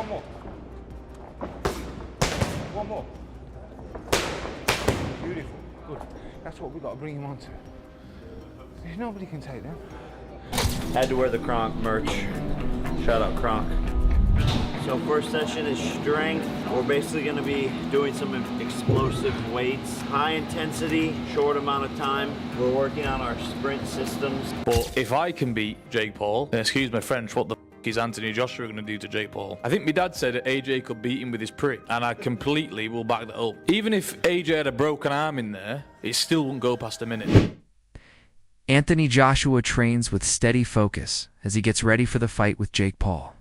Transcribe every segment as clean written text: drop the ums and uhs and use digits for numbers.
One more. One more. Beautiful. Good. That's what we've got to bring him on to. Nobody can take them. Had to wear the Kronk merch. Shout out Kronk. So first session is strength. We're basically going to be doing some explosive weights. High intensity, short amount of time. We're working on our sprint systems. Well, if I can beat Jake Paul, then excuse my French, what the f is Anthony Joshua going to do to Jake Paul? I think my dad said that AJ could beat him with his prick, and I completely will back that up. Even if AJ had a broken arm in there, it still wouldn't go past a minute. Anthony Joshua trains with steady focus as he gets ready for the fight with Jake Paul.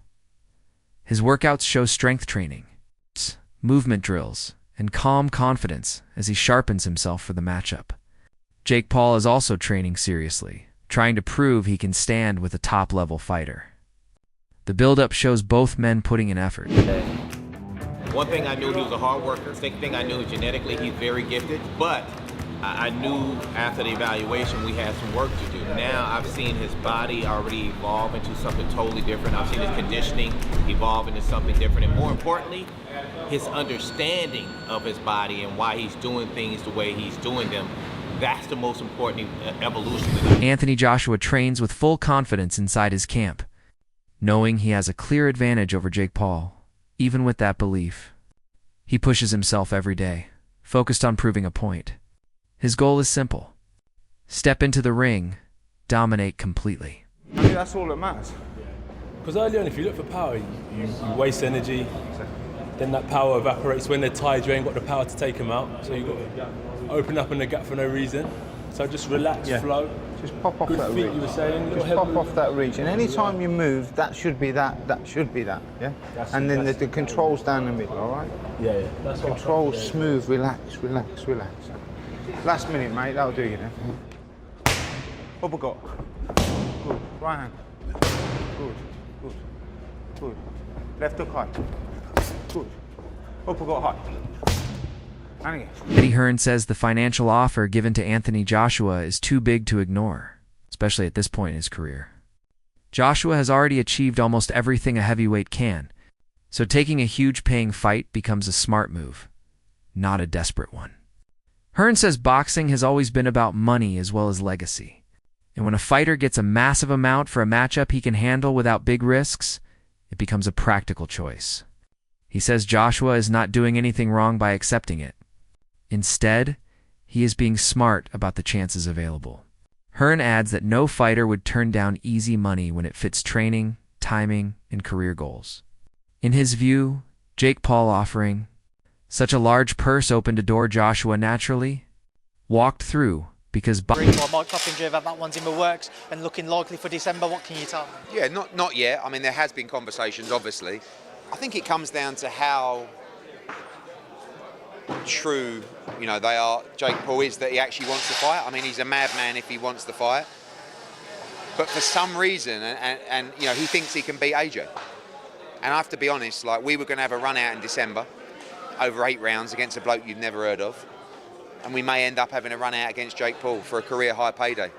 His workouts show strength training, movement drills, and calm confidence as he sharpens himself for the matchup. Jake Paul is also training seriously, trying to prove he can stand with a top-level fighter. The build-up shows both men putting in effort. One thing I knew, he was a hard worker. Second thing I knew, genetically, he's very gifted. But I knew after the evaluation we had some work to do. Now I've seen his body already evolve into something totally different. I've seen his conditioning evolve into something different. And more importantly, his understanding of his body and why he's doing things the way he's doing them. That's the most important evolution. Anthony Joshua trains with full confidence inside his camp, knowing he has a clear advantage over Jake Paul. Even with that belief, he pushes himself every day, focused on proving a point. His goal is simple: step into the ring, dominate completely. I think that's all that matters. Because early on, if you look for power, you waste energy, then that power evaporates. When they're tired, you ain't got the power to take them out, so you've got to open up in the gap for no reason. So just relax, flow. Just pop off Good that feet, reach. you were saying. Just pop off that reach. And any time you move, that should be that, that should be that, yeah? And then the control's down the middle, all right? Yeah. That's what Control, smooth, relax, relax, relax. Last minute, mate, that'll do you then. Uppercut. Good. Right hand. Good, good, good. Left hook high. Good. Uppercut high. And again. Eddie Hearn says the financial offer given to Anthony Joshua is too big to ignore, especially at this point in his career. Joshua has already achieved almost everything a heavyweight can, so taking a huge paying fight becomes a smart move, not a desperate one. Hearn says boxing has always been about money as well as legacy, and when a fighter gets a massive amount for a matchup he can handle without big risks, it becomes a practical choice. He says Joshua is not doing anything wrong by accepting it. Instead, he is being smart about the chances available. Hearn adds that no fighter would turn down easy money when it fits training, timing, and career goals. In his view, Jake Paul offering such a large purse opened a door Joshua naturally walked through because Mike Coppinger, that one's in the works and looking likely for December. What can you tell me? Yeah, not yet. I mean, there has been conversations, obviously. I think it comes down to how true, they are. Jake Paul is that he actually wants to fight. I mean, he's a madman if he wants to fight. But for some reason, and he thinks he can beat AJ. And I have to be honest, we were going to have a run out in December over 8 rounds against a bloke you've never heard of. And we may end up having a run out against Jake Paul for a career high payday.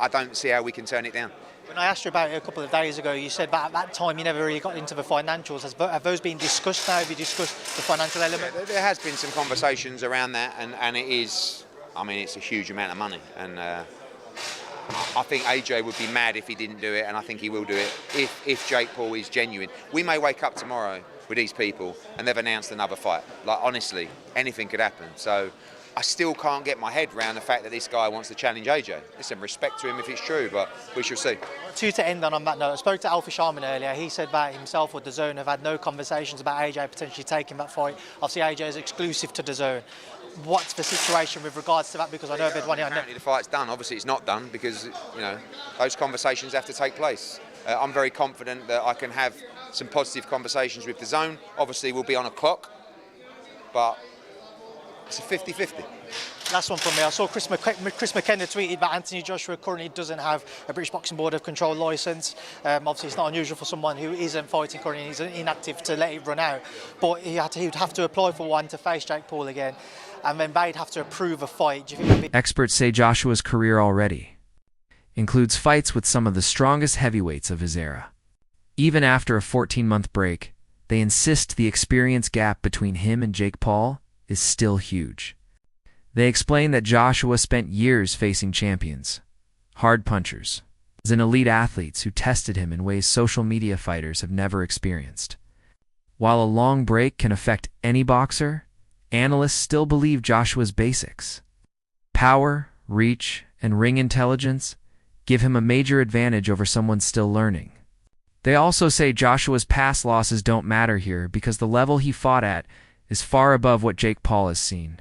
I don't see how we can turn it down. When I asked you about it a couple of days ago, you said that at that time you never really got into the financials. Have those been discussed now? Have you discussed the financial element? There has been some conversations around that, and it is, it's a huge amount of money. And I think AJ would be mad if he didn't do it, and I think he will do it if Jake Paul is genuine. We may wake up tomorrow with these people and they've announced another fight. Honestly, anything could happen. So I still can't get my head around the fact that this guy wants to challenge AJ. Listen, respect to him if it's true, but we shall see. To end on that note, I spoke to Alfie Sharman earlier. He said that himself or DAZN have had no conversations about AJ potentially taking that fight. Obviously, AJ is exclusive to DAZN. What's the situation with regards to that? Because I know they'd want it. Apparently the fight's done. Obviously, it's not done because those conversations have to take place. I'm very confident that I can have some positive conversations with DAZN. Obviously, we'll be on a clock, but it's a 50-50. Last one from me. I saw Chris McKenna tweeted that Anthony Joshua currently doesn't have a British Boxing Board of Control licence. Obviously, it's not unusual for someone who isn't fighting currently and he's inactive to let it run out. But he would have to apply for one to face Jake Paul again, and then they'd have to approve a fight. Do you think Experts say Joshua's career already includes fights with some of the strongest heavyweights of his era. Even after a 14-month break, they insist the experience gap between him and Jake Paul is still huge. They explain that Joshua spent years facing champions, hard punchers, and elite athletes who tested him in ways social media fighters have never experienced. While a long break can affect any boxer, analysts still believe Joshua's basics, power, reach, and ring intelligence, give him a major advantage over someone still learning. They also say Joshua's past losses don't matter here because the level he fought at is far above what Jake Paul has seen.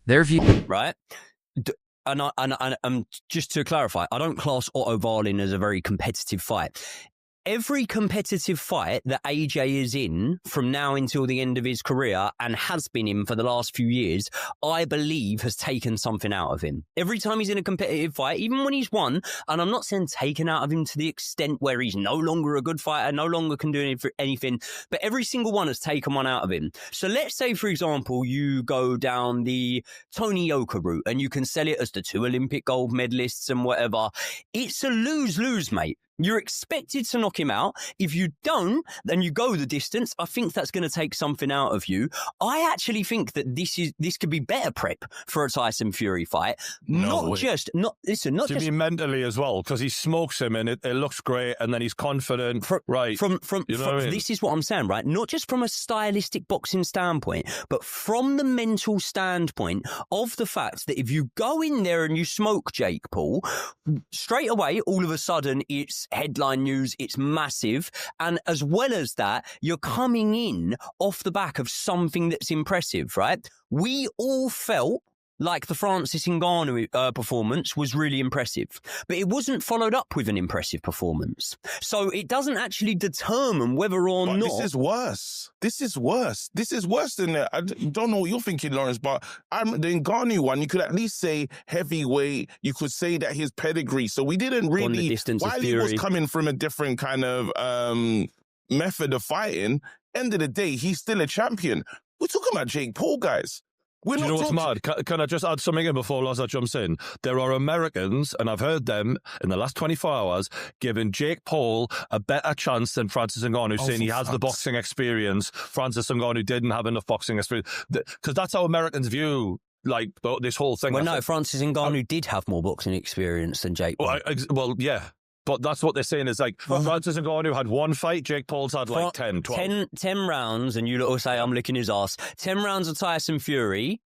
Their view... Right? And just to clarify, I don't class Otto Wallin as a very competitive fight. Every competitive fight that AJ is in from now until the end of his career and has been in for the last few years, I believe has taken something out of him. Every time he's in a competitive fight, even when he's won, and I'm not saying taken out of him to the extent where he's no longer a good fighter, no longer can do anything, but every single one has taken one out of him. So let's say, for example, you go down the Tony Yoka route and you can sell it as the 2 Olympic gold medalists and whatever. It's a lose-lose, mate. You're expected to knock him out. If you don't, then you go the distance. I think that's going to take something out of you. I actually think that this could be better prep for a Tyson Fury fight. Not just mentally as well, because he smokes him and it looks great, and then he's confident. This is what I'm saying, right? Not just from a stylistic boxing standpoint, but from the mental standpoint of the fact that if you go in there and you smoke Jake Paul, straight away, all of a sudden, it's headline news, it's massive. And as well as that, you're coming in off the back of something that's impressive, right? We all felt like the Francis Ngannou performance was really impressive, but it wasn't followed up with an impressive performance. So it doesn't actually determine whether or not... This is worse. This is worse than that. I don't know what you're thinking, Lawrence, but the Ngannou one, you could at least say heavyweight. You could say that his pedigree. So we didn't really... On the distance while of he Fury. was coming from a different kind of method of fighting, end of the day, he's still a champion. We're talking about Jake Paul, guys. Do you know what's mad? Can I just add something in before Loza jumps in? There are Americans, and I've heard them in the last 24 hours, giving Jake Paul a better chance than Francis Ngannou, saying he has the boxing experience. Francis Ngannou didn't have enough boxing experience. Because that's how Americans view this whole thing. Well, no, Francis Ngannou did have more boxing experience than Jake Paul. Well, yeah. But that's what they're saying is Francis Ngannou had 1 fight, Jake Paul's had 10, 12. 10 rounds, and you little say I'm licking his ass. 10 rounds of Tyson Fury,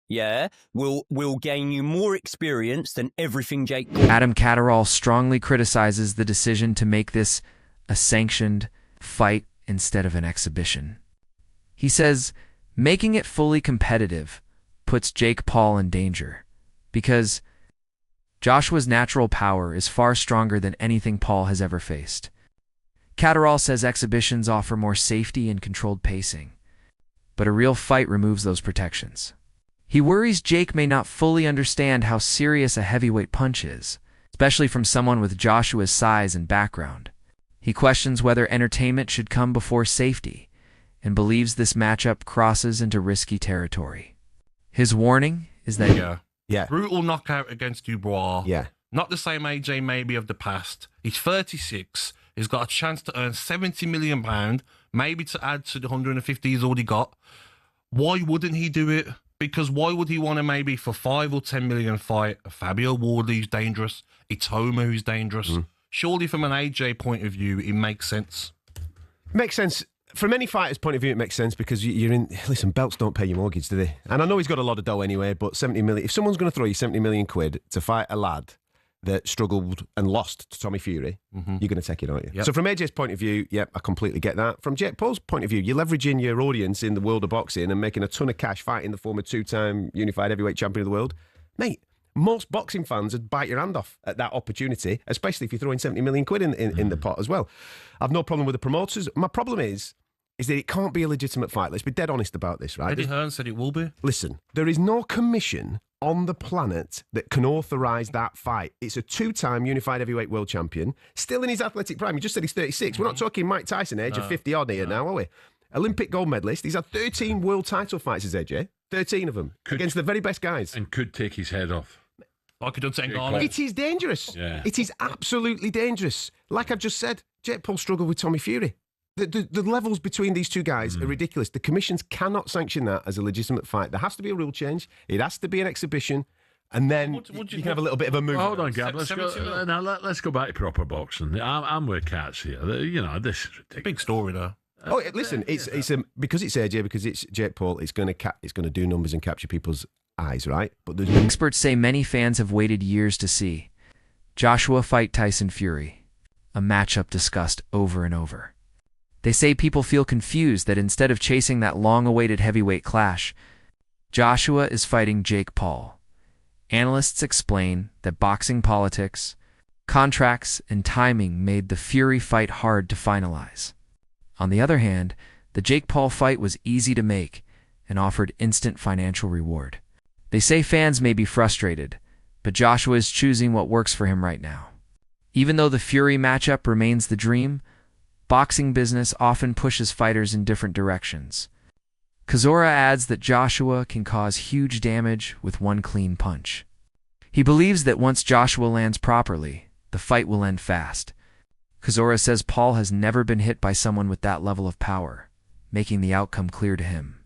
will gain you more experience than everything Jake Paul. Adam Catterall strongly criticizes the decision to make this a sanctioned fight instead of an exhibition. He says making it fully competitive puts Jake Paul in danger because Joshua's natural power is far stronger than anything Paul has ever faced. Catterall says exhibitions offer more safety and controlled pacing, but a real fight removes those protections. He worries Jake may not fully understand how serious a heavyweight punch is, especially from someone with Joshua's size and background. He questions whether entertainment should come before safety and believes this matchup crosses into risky territory. His warning is that... Brutal knockout against Dubois. Yeah. Not the same AJ maybe of the past. He's 36. He's got a chance to earn £70 million, maybe to add to the 150 he's already got. Why wouldn't he do it? Because why would he want to maybe for 5 or 10 million fight a Fabio Wardley who's dangerous, Itoma who's dangerous? Surely from an AJ point of view, it makes sense. Makes sense. From any fighter's point of view, it makes sense because you're in... Listen, belts don't pay your mortgage, do they? And I know he's got a lot of dough anyway, but 70 million... If someone's going to throw you 70 million quid to fight a lad that struggled and lost to Tommy Fury, you're going to take it, aren't you? Yep. So from AJ's point of view, I completely get that. From Jake Paul's point of view, you're leveraging your audience in the world of boxing and making a ton of cash fighting the former 2-time unified heavyweight champion of the world. Mate, most boxing fans would bite your hand off at that opportunity, especially if you're throwing 70 million quid in the pot as well. I've no problem with the promoters. My problem is that it can't be a legitimate fight. Let's be dead honest about this, right? Eddie Hearn said it will be. Listen, there is no commission on the planet that can authorise that fight. It's a 2-time unified heavyweight world champion, still in his athletic prime. You just said he's 36. We're not talking Mike Tyson age of 50-odd here now, are we? Olympic gold medalist. He's had 13 world title fights as AJ. 13 of them. Against the very best guys. And could take his head off. Like he done take Ngannou. It is dangerous. Yeah. It is absolutely dangerous. Like I've just said, Jake Paul struggled with Tommy Fury. The levels between these two guys are ridiculous. The commissions cannot sanction that as a legitimate fight. There has to be a rule change. It has to be an exhibition. And then you can have a little bit of a move. Hold on, Gab. Let's go back to proper boxing. I'm with Cats here. You know, this is ridiculous. Big story, though. Oh, listen, it's because it's AJ, because it's Jake Paul. It's going to do numbers and capture people's eyes, right? But experts say many fans have waited years to see Joshua fight Tyson Fury, a matchup discussed over and over. They say people feel confused that instead of chasing that long-awaited heavyweight clash, Joshua is fighting Jake Paul. Analysts explain that boxing politics, contracts, and timing made the Fury fight hard to finalize. On the other hand, the Jake Paul fight was easy to make and offered instant financial reward. They say fans may be frustrated, but Joshua is choosing what works for him right now. Even though the Fury matchup remains the dream, boxing business often pushes fighters in different directions. Cazorla adds that Joshua can cause huge damage with one clean punch. He believes that once Joshua lands properly, the fight will end fast. Cazorla says Paul has never been hit by someone with that level of power, making the outcome clear to him.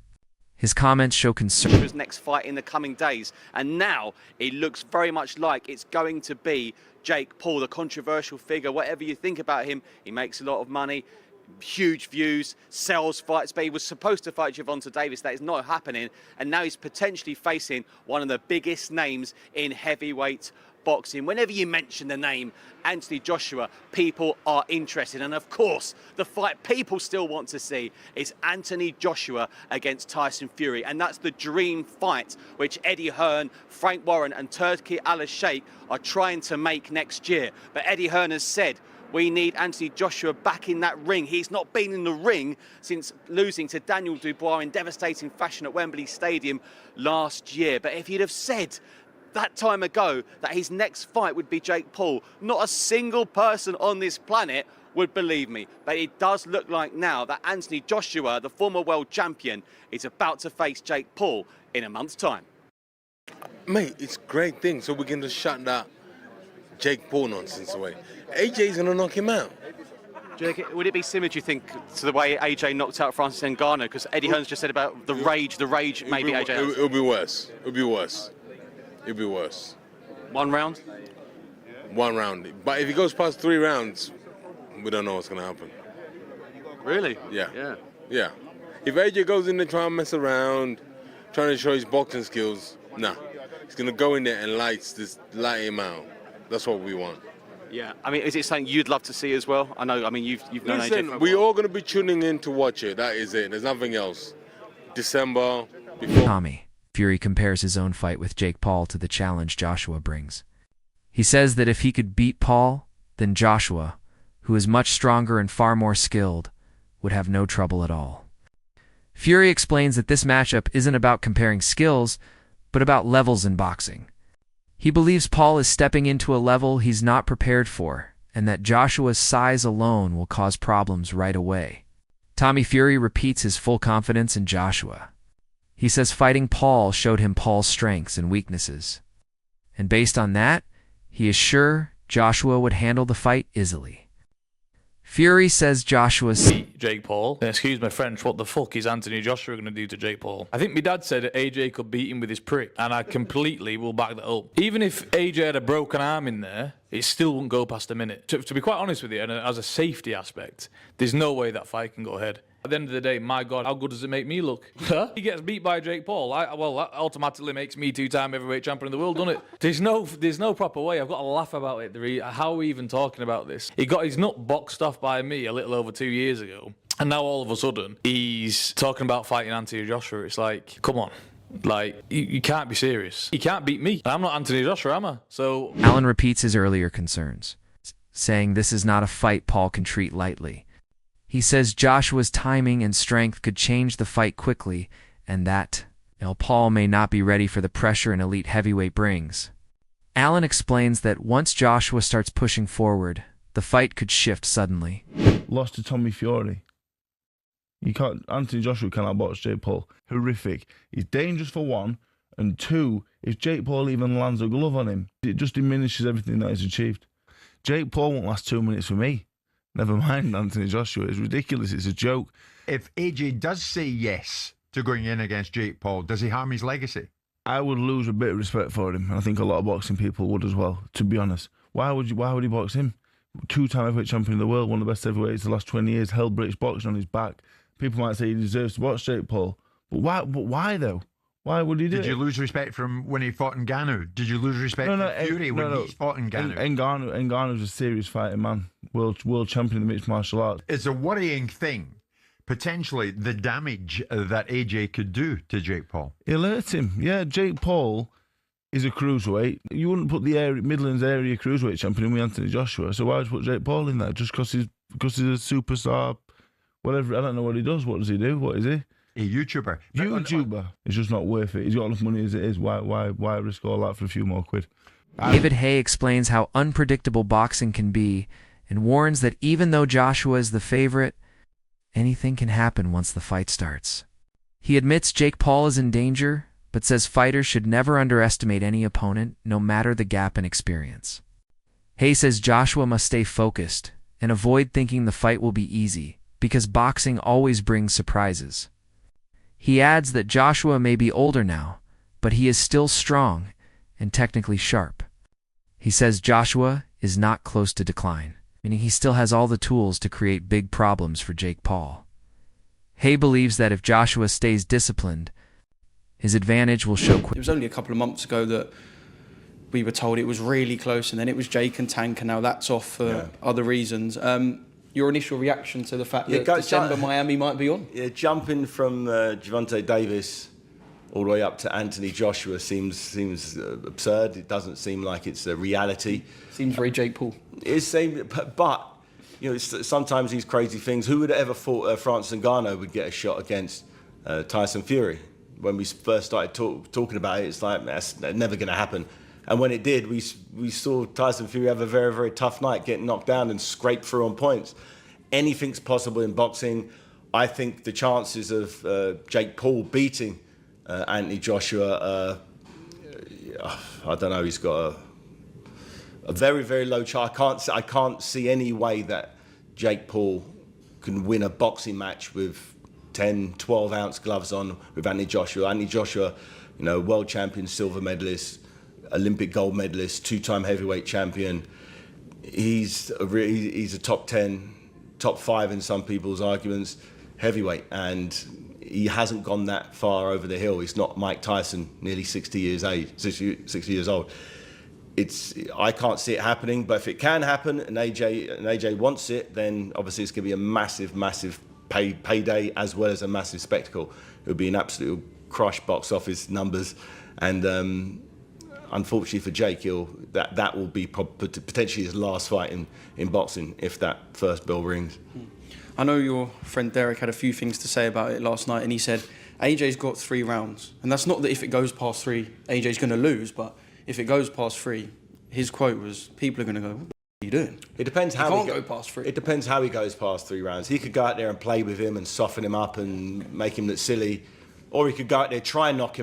His comments show concern. His next fight in the coming days, and now it looks very much like it's going to be Jake Paul, the controversial figure. Whatever you think about him, he makes a lot of money, huge views, sells fights, but he was supposed to fight Gervonta Davis. That is not happening, and now he's potentially facing one of the biggest names in heavyweight boxing. Whenever you mention the name Anthony Joshua, people are interested, and of course the fight people still want to see is Anthony Joshua against Tyson Fury, and that's the dream fight which Eddie Hearn, Frank Warren and Turki Al-Sheikh are trying to make next year. But Eddie Hearn has said we need Anthony Joshua back in that ring. He's not been in the ring since losing to Daniel Dubois in devastating fashion at Wembley Stadium last year. But if he'd have said that time ago that his next fight would be Jake Paul, not a single person on this planet would believe me. But it does look like now that Anthony Joshua, the former world champion, is about to face Jake Paul in a month's time. Mate, it's a great thing, so we can just shut that Jake Paul nonsense away. AJ's going to knock him out. Would it be similar, do you think, to the way AJ knocked out Francis Ngannou? Because Eddie Hearn's just said about the rage maybe AJ has. It'll be worse. It'll be worse. It'll be worse. 1 round? 1 round. But if he goes past 3 rounds, we don't know what's going to happen. Really? Yeah. If AJ goes in there trying to mess around, trying to show his boxing skills, nah. He's going to go in there and light him out. That's what we want. Yeah. I mean, is it something you'd love to see as well? I know, I mean, you've known AJ for a while. We're all going to be tuning in to watch it. That is it. There's nothing else. December, before... Tommy. Fury compares his own fight with Jake Paul to the challenge Joshua brings. He says that if he could beat Paul, then Joshua, who is much stronger and far more skilled, would have no trouble at all. Fury explains that this matchup isn't about comparing skills, but about levels in boxing. He believes Paul is stepping into a level he's not prepared for, and that Joshua's size alone will cause problems right away. Tommy Fury repeats his full confidence in Joshua. He says fighting Paul showed him Paul's strengths and weaknesses. And based on that, he is sure Joshua would handle the fight easily. Fury says Joshua's... Jake Paul. Excuse my French, what the fuck is Anthony Joshua going to do to Jake Paul? I think my dad said that AJ could beat him with his prick, and I completely will back that up. Even if AJ had a broken arm in there, it still wouldn't go past a minute. To be quite honest with you, and as a safety aspect, there's no way that fight can go ahead. At the end of the day, my God, how good does it make me look? He gets beat by Jake Paul. Well, that automatically makes me 2-time heavyweight champion of the world, doesn't it? There's no proper way. I've got to laugh about it. How are we even talking about this? He got his nut boxed off by me a little over 2 years ago. And now all of a sudden, he's talking about fighting Anthony Joshua. It's like, come on. Like, you can't be serious. You can't beat me. I'm not Anthony Joshua, am I? So... Allen repeats his earlier concerns, saying this is not a fight Paul can treat lightly. He says Joshua's timing and strength could change the fight quickly, and that Paul may not be ready for the pressure an elite heavyweight brings. Allen explains that once Joshua starts pushing forward, the fight could shift suddenly. Lost to Tommy Fury. Anthony Joshua cannot box Jake Paul. Horrific. He's dangerous for one, and two, if Jake Paul even lands a glove on him, it just diminishes everything that he's achieved. Jake Paul won't last 2 minutes for me. Never mind Anthony Joshua. It's ridiculous. It's a joke. If AJ does say yes to going in against Jake Paul, does he harm his legacy? I would lose a bit of respect for him, and I think a lot of boxing people would as well, to be honest. Why would he box him? 2-time heavyweight champion of the world, one of the best heavyweights the last 20 years, held British boxing on his back. People might say he deserves to box Jake Paul. But why though? Why would he do it? Did you lose respect from when he fought Ngannou? Did you lose respect from Fury when he fought Ngannou? Ngannou's a serious fighting man. World champion in the mixed martial arts. It's a worrying thing, potentially, the damage that AJ could do to Jake Paul. He'll hurt him. Yeah, Jake Paul is a cruiserweight. You wouldn't put the Midlands area cruiserweight champion in with Anthony Joshua, so why would you put Jake Paul in there? Just because he's a superstar, whatever. I don't know what he does. What does he do? What is he? A YouTuber. It's just not worth it. He's got enough money as it is. Why risk all that for a few more quid? David Haye explains how unpredictable boxing can be and warns that even though Joshua is the favorite, anything can happen once the fight starts. He admits Jake Paul is in danger, but says fighters should never underestimate any opponent, no matter the gap in experience. Haye says Joshua must stay focused and avoid thinking the fight will be easy, because boxing always brings surprises. He adds that Joshua may be older now, but he is still strong and technically sharp. He says Joshua is not close to decline, meaning he still has all the tools to create big problems for Jake Paul. Haye believes that if Joshua stays disciplined, his advantage will show quickly. It was only a couple of months ago that we were told it was really close, and then it was Jake and Tank, and now that's off for other reasons. Your initial reaction to the fact that December Miami might be on? Yeah, jumping from Gervonta Davis all the way up to Anthony Joshua seems absurd. It doesn't seem like it's a reality. Seems very Jake Paul. It seems, but you know, sometimes these crazy things. Who would have ever thought Francis Ngannou would get a shot against Tyson Fury? When we first started talking about it, it's like that's never going to happen. And when it did, we saw Tyson Fury have a very, very tough night, get knocked down and scrape through on points. Anything's possible in boxing. I think the chances of Jake Paul beating Anthony Joshua, I don't know, he's got a very, very low chance. I can't see any way that Jake Paul can win a boxing match with 10, 12-ounce gloves on with Anthony Joshua. Anthony Joshua, you know, world champion, silver medalist, Olympic gold medalist, 2-time heavyweight champion. He's a top 10, top 5 in some people's arguments, heavyweight, and he hasn't gone that far over the hill. He's not Mike Tyson, nearly 60 years old. I can't see it happening, but if it can happen and AJ wants it, then obviously it's going to be a massive, massive payday as well as a massive spectacle. It would be an absolute crush box office numbers, and unfortunately for Jake, that will be potentially his last fight in boxing if that first bell rings. I know your friend Derek had a few things to say about it last night, and he said AJ's got 3 rounds, and that's not that if it goes past 3, AJ's going to lose, but if it goes past 3, his quote was, people are going to go, what are you doing? It depends how he can't go past 3. It depends how he goes past 3 rounds. He could go out there and play with him and soften him up and make him look silly, or he could go out there, try and knock him